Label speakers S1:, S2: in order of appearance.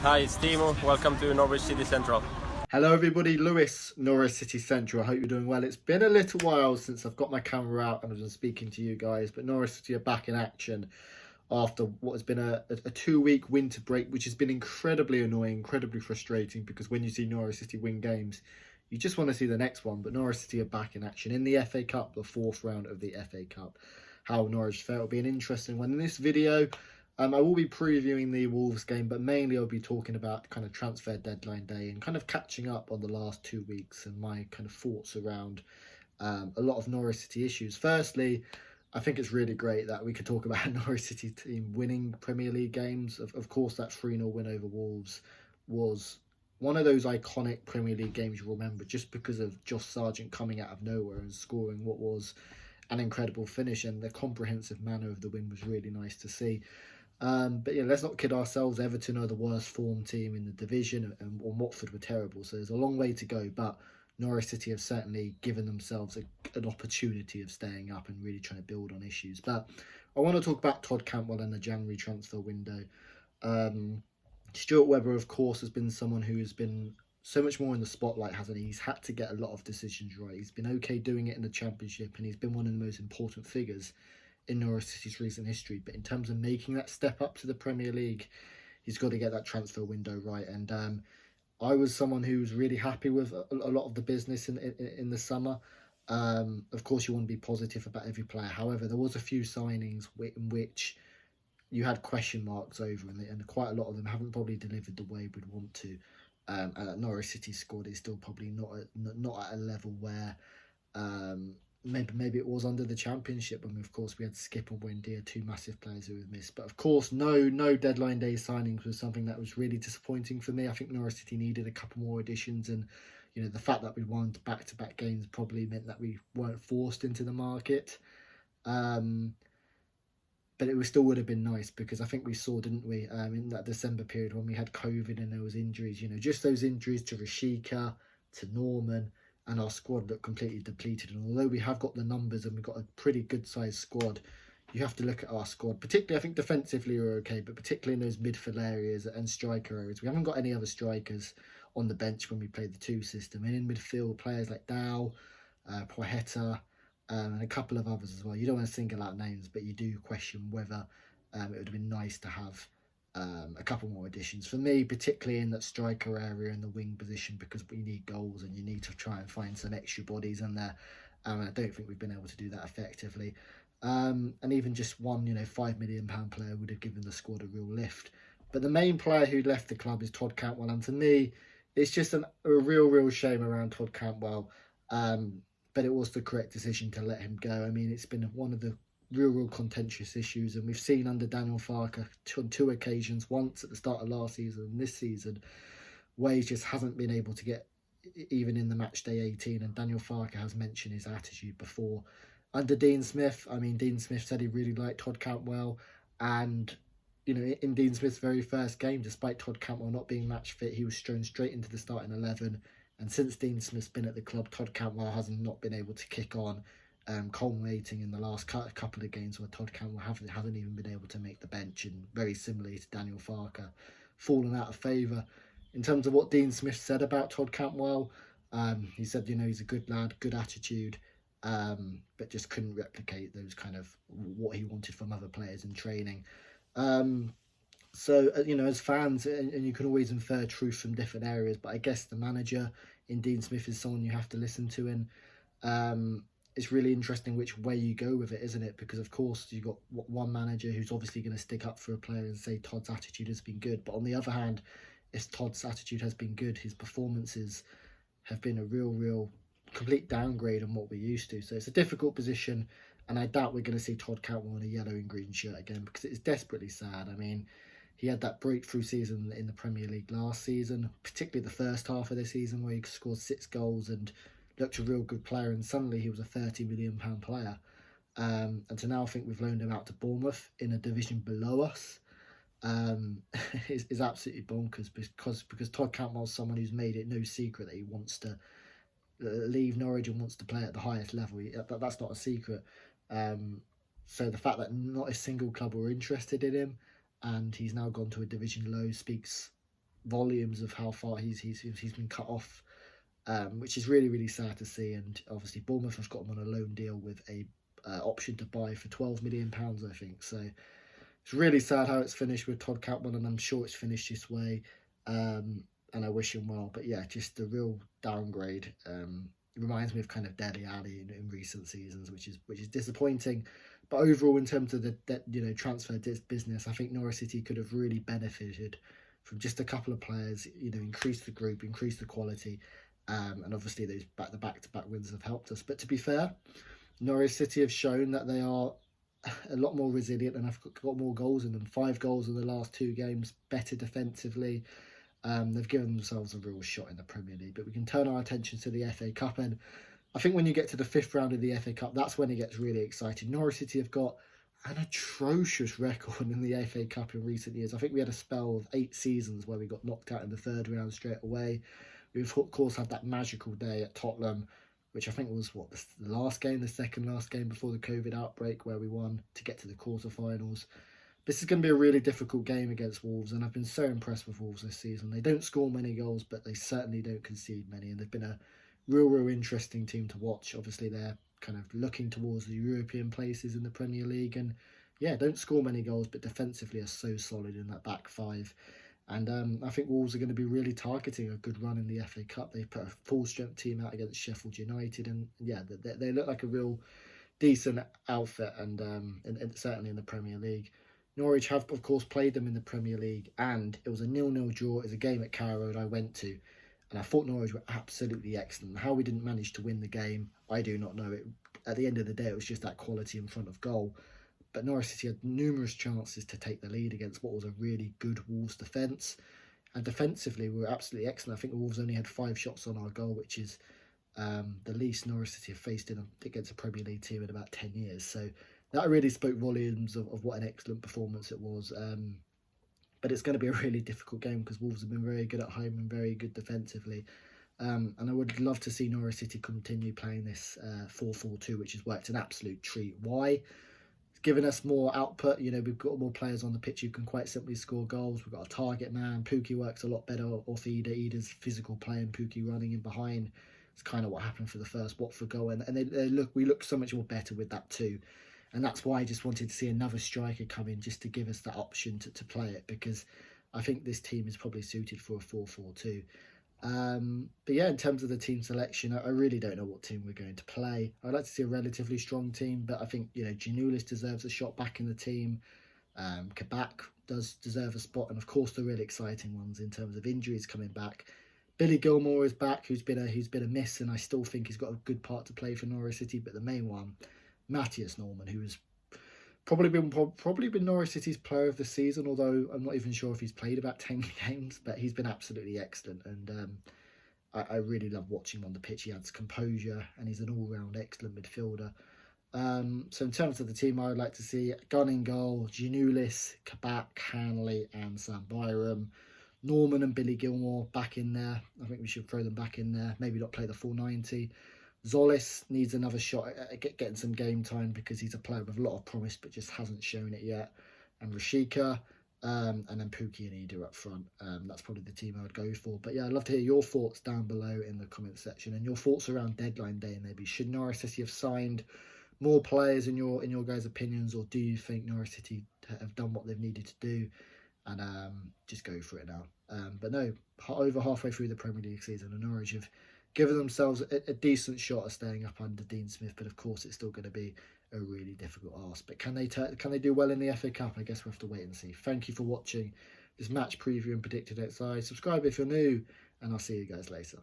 S1: Hi, it's Timo. Welcome to Norwich City Central.
S2: Hello everybody, Lewis, Norwich City Central. I hope you're doing well. It's been a little while since I've got my camera out and I've been speaking to you guys, but Norwich City are back in action after what has been a 2-week winter break, which has been incredibly annoying, incredibly frustrating, because when you see Norwich City win games, you just want to see the next one. But Norwich City are back in action in the FA Cup, the fourth round of the FA Cup. How Norwich felt will be an interesting one. In this video, I will be previewing the Wolves game, but mainly I'll be talking about kind of transfer deadline day and kind of catching up on the last 2 weeks and my kind of thoughts around a lot of Norwich City issues. Firstly, I think it's really great that we could talk about a Norwich City team winning Premier League games. Of course, that 3-0 win over Wolves was one of those iconic Premier League games you'll remember just because of Josh Sargent coming out of nowhere and scoring what was an incredible finish, and the comprehensive manner of the win was really nice to see. But yeah, let's not kid ourselves. Everton are the worst form team in the division, and Watford were terrible. So there's a long way to go. But Norwich City have certainly given themselves an opportunity of staying up and really trying to build on issues. But I want to talk about Todd Cantwell and the January transfer window. Stuart Webber, of course, has been someone who has been so much more in the spotlight, hasn't he? He's had to get a lot of decisions right. He's been okay doing it in the Championship, and he's been one of the most important figures in Norwich City's recent history. But in terms of making that step up to the Premier League, he's got to get that transfer window right. And I was someone who was really happy with a lot of the business in the summer. Of course, you want to be positive about every player. However, there was a few signings in which you had question marks over, and quite a lot of them haven't probably delivered the way we'd want to. And that Norwich City squad is still probably not at a level where maybe it was under the Championship, when of course we had Skip and Wendy, two massive players who we've missed. But of course, no deadline day signings was something that was really disappointing for me. I think Norwich City needed a couple more additions, and the fact that we won back-to-back games probably meant that we weren't forced into the market. But it still would have been nice, because I think we saw, didn't we, in that December period when we had COVID and there was injuries, just those injuries to Rashika, to Norman, and our squad looked completely depleted. And although we have got the numbers and we've got a pretty good sized squad, you have to look at our squad, particularly I think defensively we're okay, but particularly in those midfield areas and striker areas. We haven't got any other strikers on the bench when we play the 2 system. And in midfield, players like Dow, Poeta, and a couple of others as well. You don't want to single out names, but you do question whether it would have been nice to have a couple more additions. For me, particularly in that striker area and the wing position, because we need goals and you need to try and find some extra bodies in there. And I don't think we've been able to do that effectively. And even just one, £5 million player would have given the squad a real lift. But the main player who left the club is Todd Cantwell, and to me, it's just a real shame around Todd Cantwell. But it was the correct decision to let him go. I mean, it's been one of the real contentious issues, and we've seen under Daniel Farke on 2 occasions, once at the start of last season and this season, where he just hasn't been able to get even in the match day 18. And Daniel Farke has mentioned his attitude before. Under Dean Smith, Dean Smith said he really liked Todd Cantwell, and in Dean Smith's very first game, despite Todd Cantwell not being match fit, he was thrown straight into the starting 11. And since Dean Smith's been at the club, Todd Cantwell has not been able to kick on, culminating in the last couple of games where Todd Cantwell hasn't even been able to make the bench, and very similarly to Daniel Farke, fallen out of favour. In terms of what Dean Smith said about Todd Cantwell, he said, he's a good lad, good attitude, but just couldn't replicate those kind of what he wanted from other players in training. So, as fans, and you can always infer truth from different areas, but I guess the manager in Dean Smith is someone you have to listen to, and it's really interesting which way you go with it, isn't it? Because, of course, you've got one manager who's obviously going to stick up for a player and say Todd's attitude has been good. But on the other hand, if Todd's attitude has been good, his performances have been a real complete downgrade on what we're used to. So it's a difficult position, and I doubt we're going to see Todd Cantwell in a yellow and green shirt again, because it's desperately sad. He had that breakthrough season in the Premier League last season, particularly the first half of the season, where he scored 6 goals and looked a real good player, and suddenly he was a £30 million player. And to now think we've loaned him out to Bournemouth in a division below us is absolutely bonkers, because Todd Cantwell's someone who's made it no secret that he wants to leave Norwich and wants to play at the highest level. That's not a secret. So the fact that not a single club were interested in him, and he's now gone to a division low, speaks volumes of how far he's been cut off, which is really, really sad to see. And obviously Bournemouth have got him on a loan deal with a option to buy for £12 million, I think. So it's really sad how it's finished with Todd Cantwell, and I'm sure it's finished this way. And I wish him well. But yeah, just a real downgrade. It reminds me of kind of Dele Alli in recent seasons, which is disappointing. But overall, in terms of the transfer business, I think Norwich City could have really benefited from just a couple of players. Increase the group, increase the quality, and obviously those back-to-back wins have helped us. But to be fair, Norwich City have shown that they are a lot more resilient and have got more goals in them. 5 goals in the last 2 games, better defensively. They've given themselves a real shot in the Premier League. But we can turn our attention to the FA Cup, and I think when you get to the 5th round of the FA Cup, that's when it gets really exciting. Norwich City have got an atrocious record in the FA Cup in recent years. I think we had a spell of 8 seasons where we got knocked out in the 3rd round straight away. We've of course had that magical day at Tottenham, which I think was the second last game before the COVID outbreak, where we won to get to the quarterfinals. This is going to be a really difficult game against Wolves, and I've been so impressed with Wolves this season. They don't score many goals, but they certainly don't concede many, and they've been a real interesting team to watch. Obviously, they're kind of looking towards the European places in the Premier League, and yeah, don't score many goals, but defensively are so solid in that back 5. And I think Wolves are going to be really targeting a good run in the FA Cup. They put a full-strength team out against Sheffield United, and yeah, they look like a real decent outfit, and certainly in the Premier League. Norwich have, of course, played them in the Premier League, and it was a 0-0 draw. It was a game at Carrow Road I went to, and I thought Norwich were absolutely excellent. How we didn't manage to win the game, I do not know. At the end of the day, it was just that quality in front of goal. But Norwich City had numerous chances to take the lead against what was a really good Wolves defence. And defensively, we were absolutely excellent. I think Wolves only had 5 shots on our goal, which is the least Norwich City have faced against a Premier League team in about 10 years. So that really spoke volumes of what an excellent performance it was. But it's going to be a really difficult game because Wolves have been very good at home and very good defensively. And I would love to see Norwich City continue playing this 4-4-2, which has worked an absolute treat. Why? Given us more output. We've got more players on the pitch who can quite simply score goals. We've got a target man. Pukki works a lot better off Ida. Ida's physical play and Pukki running in behind. It's kind of what happened for the first Watford goal, and we look so much more better with that too. And that's why I just wanted to see another striker come in just to give us that option to play it, because I think this team is probably suited for a 4-4-2. But yeah, in terms of the team selection, I really don't know what team we're going to play. I'd like to see a relatively strong team, but I think Giannoulis deserves a shot back in the team. Kabak does deserve a spot, and of course the really exciting ones in terms of injuries coming back. Billy Gilmour is back, who's been a miss, and I still think he's got a good part to play for Norwich City. But the main one, Matthias Norman, who has probably been Norwich City's player of the season, although I'm not even sure if he's played about 10 games, but he's been absolutely excellent, and I really love watching him on the pitch. He adds composure, and he's an all-round excellent midfielder. So in terms of the team, I would like to see Gunn in goal, Giannoulis, Kabak, Hanley, and Sam Byram. Norman and Billy Gilmour back in there. I think we should throw them back in there. Maybe not play the full 90. Zolis needs another shot at getting some game time because he's a player with a lot of promise but just hasn't shown it yet. And Rashika, and then Pukki and Ida up front. That's probably the team I would go for. But yeah, I'd love to hear your thoughts down below in the comment section, and your thoughts around deadline day. Maybe should Norwich City have signed more players in your guys' opinions, or do you think Norwich City have done what they've needed to do? And just go for it now. But no, over halfway through the Premier League season, and Norwich have given themselves a decent shot of staying up under Dean Smith. But of course, it's still going to be a really difficult ask. But can they do well in the FA Cup? I guess we'll have to wait and see. Thank you for watching this match preview and predicted outside. Subscribe if you're new, and I'll see you guys later.